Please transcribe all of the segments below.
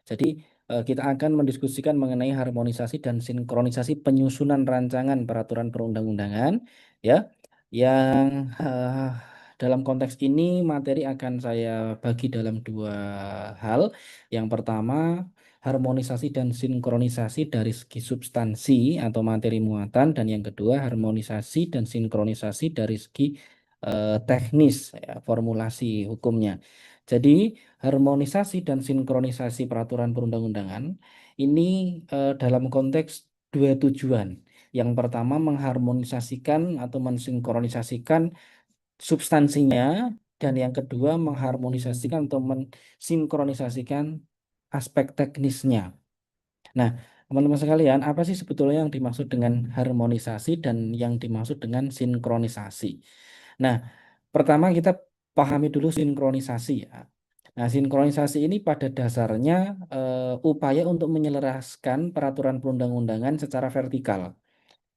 Jadi kita akan mendiskusikan mengenai harmonisasi dan sinkronisasi penyusunan rancangan peraturan perundang-undangan, ya, yang dalam konteks ini materi akan saya bagi dalam dua hal. Yang pertama, harmonisasi dan sinkronisasi dari segi substansi atau materi muatan, dan yang kedua, harmonisasi dan sinkronisasi dari segi teknis, ya, formulasi hukumnya. Jadi, harmonisasi dan sinkronisasi peraturan perundang-undangan ini dalam konteks dua tujuan. Yang pertama, mengharmonisasikan atau mensinkronisasikan substansinya, dan yang kedua, mengharmonisasikan atau mensinkronisasikan aspek teknisnya. Nah, teman-teman sekalian, apa sih sebetulnya yang dimaksud dengan harmonisasi dan yang dimaksud dengan sinkronisasi? Nah, pertama kita pahami dulu sinkronisasi, ya. Nah, sinkronisasi ini pada dasarnya upaya untuk menyelaraskan peraturan perundang-undangan secara vertikal.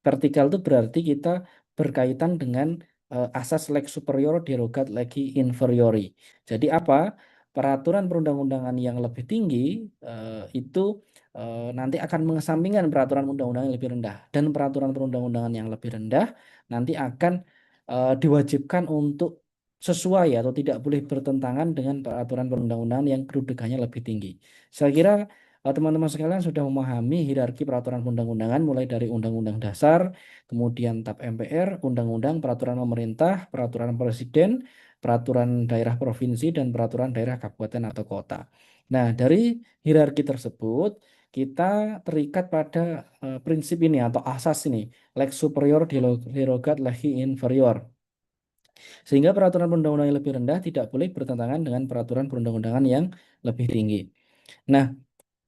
Vertikal itu berarti kita berkaitan dengan asas lex superior derogat legi inferiori. Jadi apa? Peraturan perundang-undangan yang lebih tinggi itu nanti akan mengesampingkan peraturan undang-undangan yang lebih rendah, dan peraturan perundang-undangan yang lebih rendah nanti akan diwajibkan untuk sesuai atau tidak boleh bertentangan dengan peraturan perundang-undangan yang kedudukannya lebih tinggi. Saya kira teman-teman sekalian sudah memahami hierarki peraturan perundang-undangan mulai dari Undang-Undang Dasar, kemudian TAP MPR, Undang-Undang, Peraturan Pemerintah, Peraturan Presiden, Peraturan Daerah Provinsi, dan Peraturan Daerah Kabupaten atau Kota. Nah, dari hierarki tersebut kita terikat pada prinsip ini atau asas ini, lex superior derogat legi inferior. Sehingga peraturan perundang-undangan yang lebih rendah tidak boleh bertentangan dengan peraturan perundang-undangan yang lebih tinggi. Nah,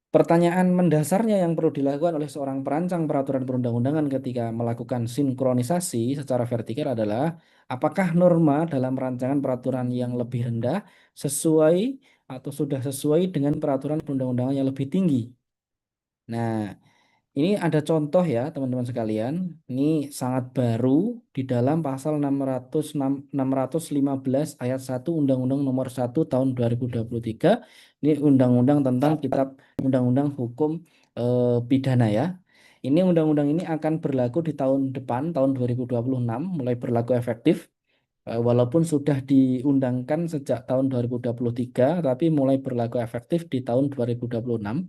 pertanyaan mendasarnya yang perlu dilakukan oleh seorang perancang peraturan perundang-undangan ketika melakukan sinkronisasi secara vertikal adalah apakah norma dalam rancangan peraturan yang lebih rendah sesuai atau sudah sesuai dengan peraturan perundang-undangan yang lebih tinggi. Nah, ini ada contoh ya teman-teman sekalian. Ini sangat baru di dalam pasal 615 ayat 1 Undang-Undang Nomor 1 Tahun 2023. Ini undang-undang tentang Kitab Undang-Undang Hukum Pidana, ya. Ini undang-undang ini akan berlaku di tahun depan, tahun 2026, mulai berlaku efektif. Walaupun sudah diundangkan sejak tahun 2023, tapi mulai berlaku efektif di tahun 2026.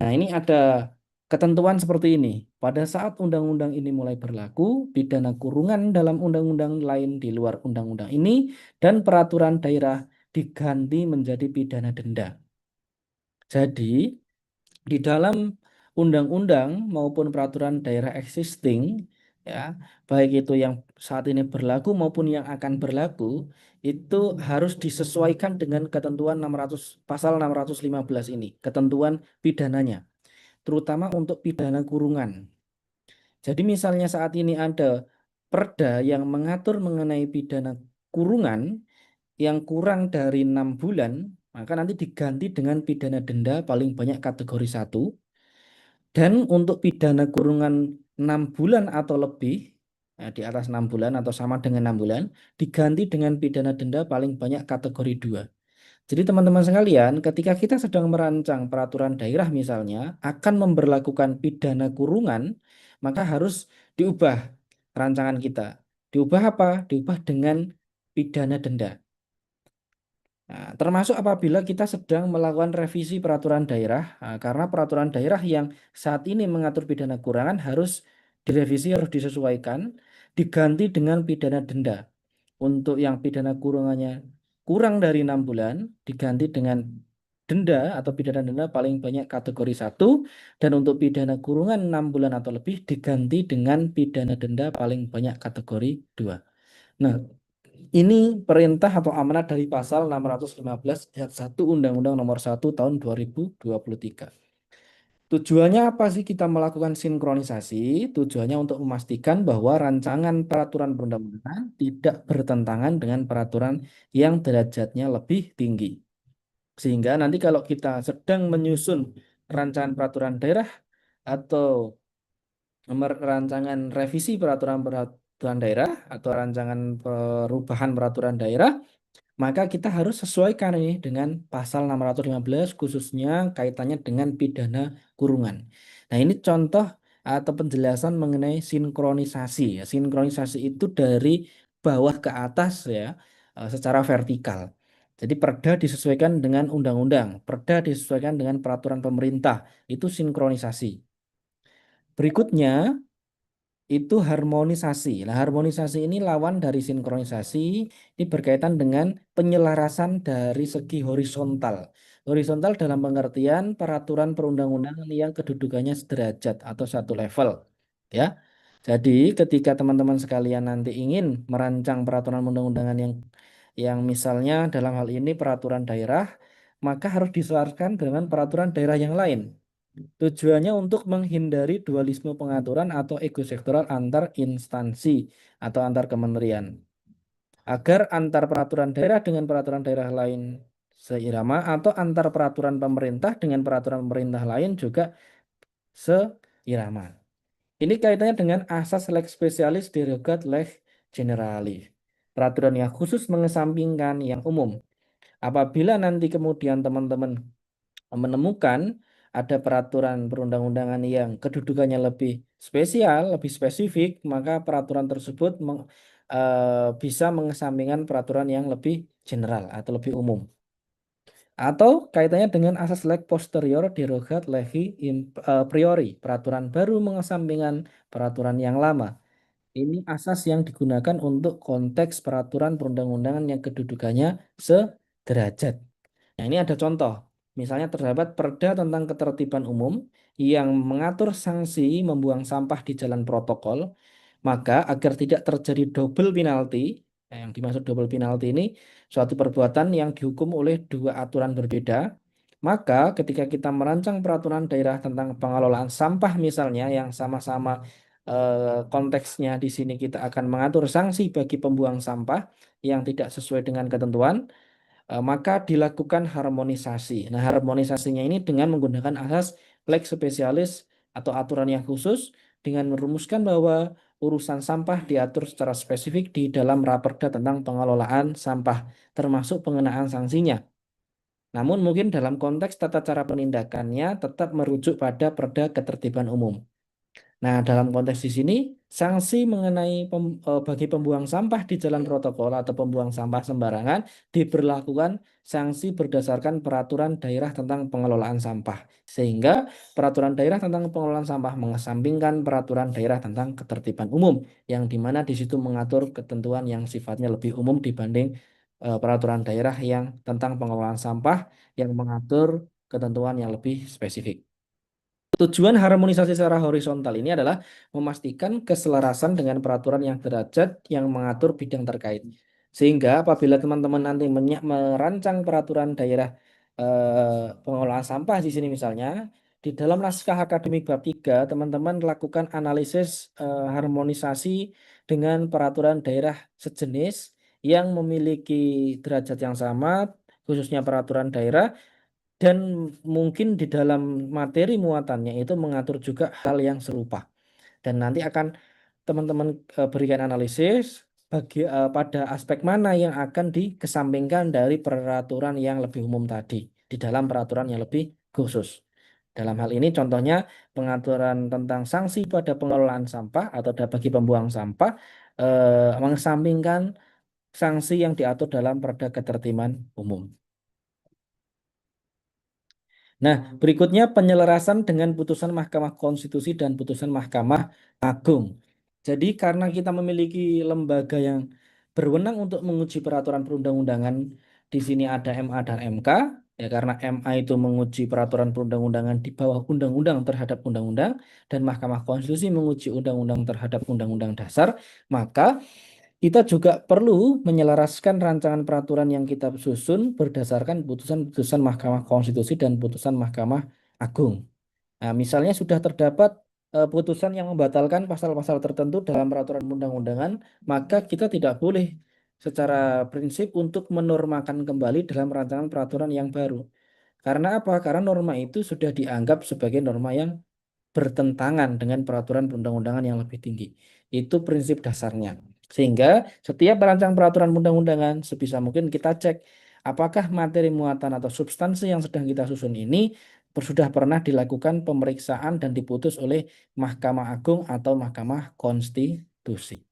Nah, ini ada ketentuan seperti ini. Pada saat undang-undang ini mulai berlaku, pidana kurungan dalam undang-undang lain di luar undang-undang ini dan peraturan daerah diganti menjadi pidana denda. Jadi, di dalam undang-undang maupun peraturan daerah existing, ya, baik itu yang saat ini berlaku maupun yang akan berlaku, itu harus disesuaikan dengan ketentuan 600 pasal 615 ini, ketentuan pidananya, terutama untuk pidana kurungan. Jadi misalnya saat ini ada perda yang mengatur mengenai pidana kurungan yang kurang dari 6 bulan, maka nanti diganti dengan pidana denda paling banyak kategori 1. Dan untuk pidana kurungan 6 bulan atau lebih, di atas 6 bulan atau sama dengan 6 bulan, diganti dengan pidana denda paling banyak kategori 2. Jadi teman-teman sekalian, ketika kita sedang merancang peraturan daerah misalnya, akan memberlakukan pidana kurungan, maka harus diubah rancangan kita. Diubah apa? Diubah dengan pidana denda. Nah, termasuk apabila kita sedang melakukan revisi peraturan daerah, karena peraturan daerah yang saat ini mengatur pidana kurangan harus direvisi, harus disesuaikan, diganti dengan pidana denda. Untuk yang pidana kurungannya kurang dari 6 bulan, diganti dengan denda atau pidana denda paling banyak kategori 1, dan untuk pidana kurungan 6 bulan atau lebih diganti dengan pidana denda paling banyak kategori 2. Nah, ini perintah atau amanat dari pasal 615 ayat 1 Undang-Undang Nomor 1 Tahun 2023. Tujuannya apa sih kita melakukan sinkronisasi? Tujuannya untuk memastikan bahwa rancangan peraturan perundang-undangan tidak bertentangan dengan peraturan yang derajatnya lebih tinggi. Sehingga nanti kalau kita sedang menyusun rancangan peraturan daerah atau rancangan revisi peraturan daerah atau rancangan perubahan peraturan daerah, maka kita harus sesuaikan ini dengan pasal 615 khususnya kaitannya dengan pidana kurungan. Nah, ini contoh atau penjelasan mengenai sinkronisasi ya. Sinkronisasi itu dari bawah ke atas ya, secara vertikal. Jadi perda disesuaikan dengan undang-undang, perda disesuaikan dengan peraturan pemerintah, itu sinkronisasi. Berikutnya itu harmonisasi. Nah, harmonisasi ini lawan dari sinkronisasi, ini berkaitan dengan penyelarasan dari segi horizontal. Horizontal dalam pengertian peraturan perundang-undangan yang kedudukannya sederajat atau satu level. Ya. Jadi, ketika teman-teman sekalian nanti ingin merancang peraturan undang-undangan yang misalnya dalam hal ini peraturan daerah, maka harus diselaraskan dengan peraturan daerah yang lain. Tujuannya untuk menghindari dualisme pengaturan atau ego sektoral antar instansi atau antar kementerian. Agar antar peraturan daerah dengan peraturan daerah lain seirama atau antar peraturan pemerintah dengan peraturan pemerintah lain juga seirama. Ini kaitannya dengan asas lex specialis derogat lex generalis. Peraturan yang khusus mengesampingkan yang umum. Apabila nanti kemudian teman-teman menemukan ada peraturan perundang-undangan yang kedudukannya lebih spesial, lebih spesifik, maka peraturan tersebut bisa mengesampingkan peraturan yang lebih general atau lebih umum. Atau kaitannya dengan asas leg posterior derogat legi priori, peraturan baru mengesampingkan peraturan yang lama. Ini asas yang digunakan untuk konteks peraturan perundang-undangan yang kedudukannya sederajat. Nah, ini ada contoh. Misalnya terdapat perda tentang ketertiban umum yang mengatur sanksi membuang sampah di jalan protokol, maka agar tidak terjadi double penalti, yang dimaksud double penalti ini suatu perbuatan yang dihukum oleh dua aturan berbeda, maka ketika kita merancang peraturan daerah tentang pengelolaan sampah misalnya yang sama-sama konteksnya di sini kita akan mengatur sanksi bagi pembuang sampah yang tidak sesuai dengan ketentuan, maka dilakukan harmonisasi. Nah, harmonisasinya ini dengan menggunakan asas lex specialis atau aturan yang khusus dengan merumuskan bahwa urusan sampah diatur secara spesifik di dalam Raperda tentang pengelolaan sampah, termasuk pengenaan sanksinya. Namun mungkin dalam konteks tata cara penindakannya tetap merujuk pada Perda Ketertiban Umum. Nah, dalam konteks di sini, sanksi mengenai bagi pembuang sampah di jalan protokol atau pembuang sampah sembarangan diberlakukan sanksi berdasarkan peraturan daerah tentang pengelolaan sampah. Sehingga peraturan daerah tentang pengelolaan sampah mengesampingkan peraturan daerah tentang ketertiban umum, yang dimana di situ mengatur ketentuan yang sifatnya lebih umum dibanding peraturan daerah yang tentang pengelolaan sampah yang mengatur ketentuan yang lebih spesifik. Tujuan harmonisasi secara horizontal ini adalah memastikan keselarasan dengan peraturan yang derajat yang mengatur bidang terkait. Sehingga apabila teman-teman nanti merancang peraturan daerah pengelolaan sampah di sini misalnya, di dalam naskah akademik bab 3, teman-teman lakukan analisis harmonisasi dengan peraturan daerah sejenis yang memiliki derajat yang sama, khususnya peraturan daerah, dan mungkin di dalam materi muatannya itu mengatur juga hal yang serupa. Dan nanti akan teman-teman berikan analisis pada aspek mana yang akan dikesampingkan dari peraturan yang lebih umum tadi di dalam peraturan yang lebih khusus. Dalam hal ini contohnya pengaturan tentang sanksi pada pengelolaan sampah atau bagi pembuang sampah mengesampingkan sanksi yang diatur dalam Perda Ketertiban Umum. Nah, berikutnya penyelarasan dengan putusan Mahkamah Konstitusi dan putusan Mahkamah Agung. Jadi karena kita memiliki lembaga yang berwenang untuk menguji peraturan perundang-undangan, di sini ada MA dan MK, ya karena MA itu menguji peraturan perundang-undangan di bawah undang-undang terhadap undang-undang, dan Mahkamah Konstitusi menguji undang-undang terhadap undang-undang dasar, maka kita juga perlu menyelaraskan rancangan peraturan yang kita susun berdasarkan putusan-putusan Mahkamah Konstitusi dan putusan Mahkamah Agung. Nah, misalnya sudah terdapat putusan yang membatalkan pasal-pasal tertentu dalam peraturan undang-undangan, maka kita tidak boleh secara prinsip untuk menormakan kembali dalam rancangan peraturan yang baru. Karena apa? Karena norma itu sudah dianggap sebagai norma yang bertentangan dengan peraturan perundang-undangan yang lebih tinggi. Itu prinsip dasarnya. Sehingga setiap perancang peraturan undang-undangan sebisa mungkin kita cek apakah materi muatan atau substansi yang sedang kita susun ini sudah pernah dilakukan pemeriksaan dan diputus oleh Mahkamah Agung atau Mahkamah Konstitusi.